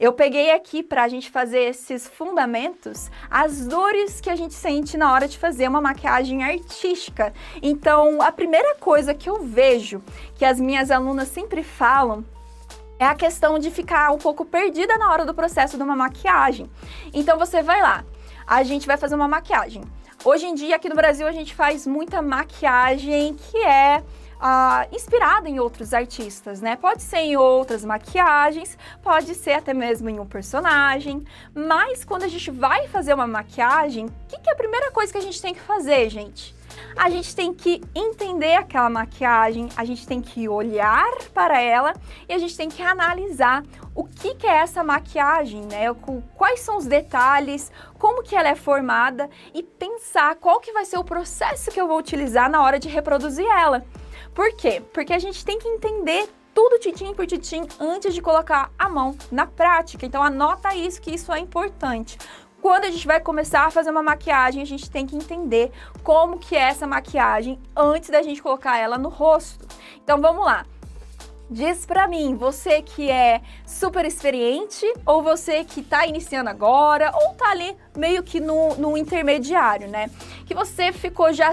eu peguei aqui pra gente fazer esses fundamentos, as dores que a gente sente na hora de fazer uma maquiagem artística. Então, a primeira coisa que eu vejo que as minhas alunas sempre falam é a questão de ficar um pouco perdida na hora do processo de uma maquiagem. Então, você vai lá, a gente vai fazer uma maquiagem. Hoje em dia, aqui no Brasil, a gente faz muita maquiagem que é inspirada em outros artistas, né? Pode ser em outras maquiagens, pode ser até mesmo em um personagem, mas quando a gente vai fazer uma maquiagem, o que é a primeira coisa que a gente tem que fazer, gente? A gente tem que entender aquela maquiagem, a gente tem que olhar para ela e a gente tem que analisar o que é essa maquiagem, né? Quais são os detalhes, como que ela é formada e pensar qual que vai ser o processo que eu vou utilizar na hora de reproduzir ela. Por quê? Porque a gente tem que entender tudo titim por titim antes de colocar a mão na prática. Então anota isso, que isso é importante. Quando a gente vai começar a fazer uma maquiagem, a gente tem que entender como que é essa maquiagem antes da gente colocar ela no rosto. Então vamos lá. Diz pra mim, você que é super experiente, ou você que tá iniciando agora, ou tá ali meio que no intermediário, né? Que você ficou já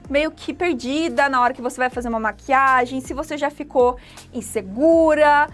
meio que perdida na hora que você vai fazer uma maquiagem, se você já ficou insegura,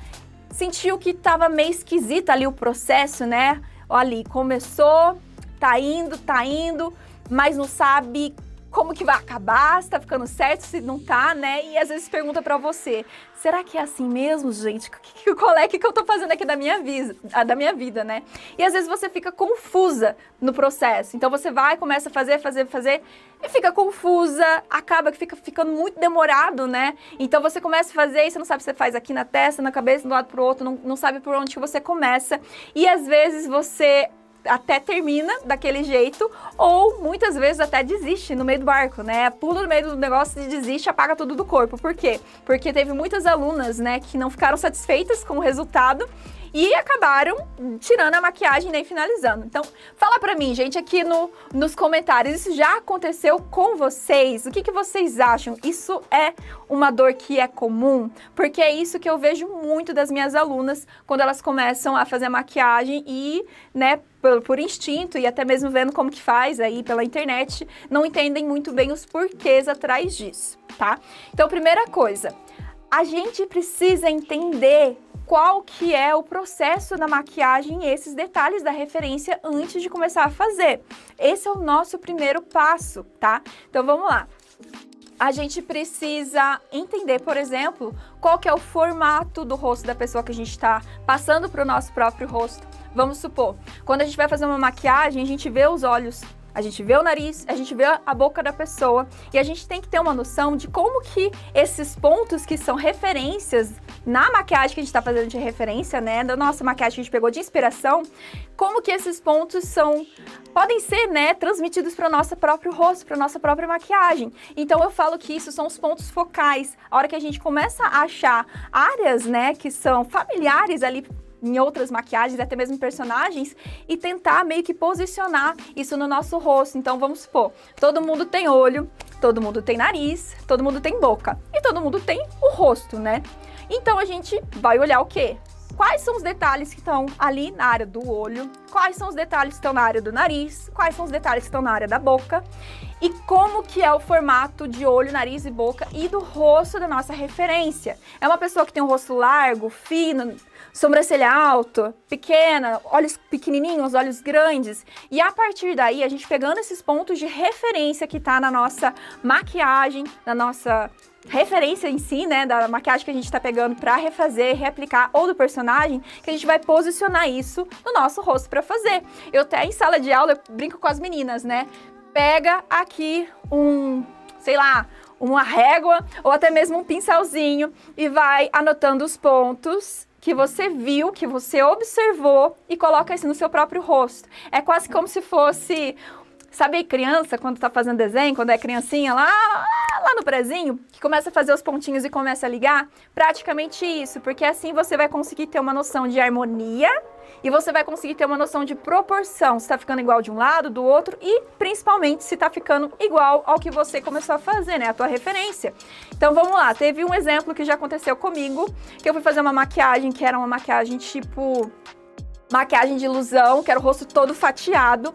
sentiu que tava meio esquisita ali o processo, né? Ali, começou, tá indo, mas não sabe como que vai acabar, se tá ficando certo, se não tá, né? E às vezes pergunta pra você, será que é assim mesmo, gente? Qual é que eu tô fazendo aqui da minha vida, né? E às vezes você fica confusa no processo. Então você vai, começa a fazer, e fica confusa, acaba que fica ficando muito demorado, né? Então você começa a fazer e você não sabe se você faz aqui na testa, na cabeça, de um lado pro outro, não sabe por onde que você começa. E às vezes você até termina daquele jeito, ou muitas vezes até desiste no meio do barco, né? Pula no meio do negócio e desiste, apaga tudo do corpo. Por quê? Porque teve muitas alunas, né, que não ficaram satisfeitas com o resultado e acabaram tirando a maquiagem, nem finalizando. Então, fala pra mim, gente, aqui nos comentários, isso já aconteceu com vocês? O que vocês acham? Isso é uma dor que é comum? Porque é isso que eu vejo muito das minhas alunas quando elas começam a fazer maquiagem e, né, por instinto e até mesmo vendo como que faz aí pela internet, não entendem muito bem os porquês atrás disso, tá? Então, primeira coisa, a gente precisa entender qual que é o processo da maquiagem e esses detalhes da referência antes de começar a fazer. Esse é o nosso primeiro passo, tá? Então vamos lá. A gente precisa entender, por exemplo, qual que é o formato do rosto da pessoa que a gente está passando para o nosso próprio rosto. Vamos supor, quando a gente vai fazer uma maquiagem, a gente vê os olhos, a gente vê o nariz, a gente vê a boca da pessoa e a gente tem que ter uma noção de como que esses pontos que são referências na maquiagem que a gente está fazendo de referência, né, da nossa maquiagem que a gente pegou de inspiração, como que esses pontos podem ser, né, transmitidos para o nosso próprio rosto, para a nossa própria maquiagem. Então eu falo que isso são os pontos focais. A hora que a gente começa a achar áreas, né, que são familiares ali em outras maquiagens, até mesmo personagens, e tentar meio que posicionar isso no nosso rosto. Então vamos supor, todo mundo tem olho, todo mundo tem nariz, todo mundo tem boca e todo mundo tem o rosto, né? Então a gente vai olhar o quê? Quais são os detalhes que estão ali na área do olho, quais são os detalhes que estão na área do nariz, quais são os detalhes que estão na área da boca e como que é o formato de olho, nariz e boca e do rosto da nossa referência. É uma pessoa que tem um rosto largo, fino, sobrancelha alta, pequena, olhos pequenininhos, olhos grandes. E a partir daí, a gente pegando esses pontos de referência que tá na nossa maquiagem, na nossa referência em si, né, da maquiagem que a gente tá pegando pra refazer, reaplicar, ou do personagem, que a gente vai posicionar isso no nosso rosto pra fazer. Eu até em sala de aula, eu brinco com as meninas, né, pega aqui sei lá, uma régua, ou até mesmo um pincelzinho, e vai anotando os pontos que você viu, que você observou, e coloca isso no seu próprio rosto. É quase como se fosse, sabe, criança, quando tá fazendo desenho, quando é criancinha lá no prezinho, que começa a fazer os pontinhos e começa a ligar? Praticamente isso, porque assim você vai conseguir ter uma noção de harmonia e você vai conseguir ter uma noção de proporção, se tá ficando igual de um lado, do outro e principalmente se tá ficando igual ao que você começou a fazer, né, a tua referência. Então vamos lá, teve um exemplo que já aconteceu comigo, que eu fui fazer uma maquiagem que era uma maquiagem tipo maquiagem de ilusão, que era o rosto todo fatiado.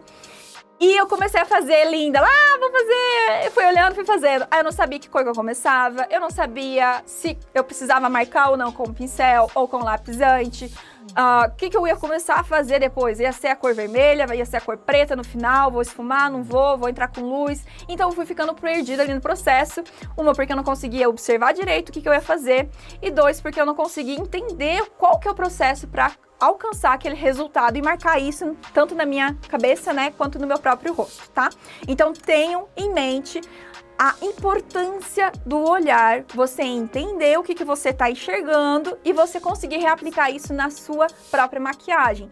E eu comecei a fazer linda, vou fazer, eu fui olhando, fui fazendo. Aí eu não sabia que cor que eu começava, eu não sabia se eu precisava marcar ou não com pincel ou com lapisante. O que eu ia começar a fazer depois? Ia ser a cor vermelha, ia ser a cor preta no final, vou esfumar, não vou entrar com luz. Então eu fui ficando perdida ali no processo. Uma, porque eu não conseguia observar direito o que eu ia fazer. E dois, porque eu não conseguia entender qual que é o processo para alcançar aquele resultado e marcar isso tanto na minha cabeça, né, quanto no meu próprio rosto, tá? Então tenham em mente a importância do olhar, você entender o que você está enxergando e você conseguir reaplicar isso na sua própria maquiagem.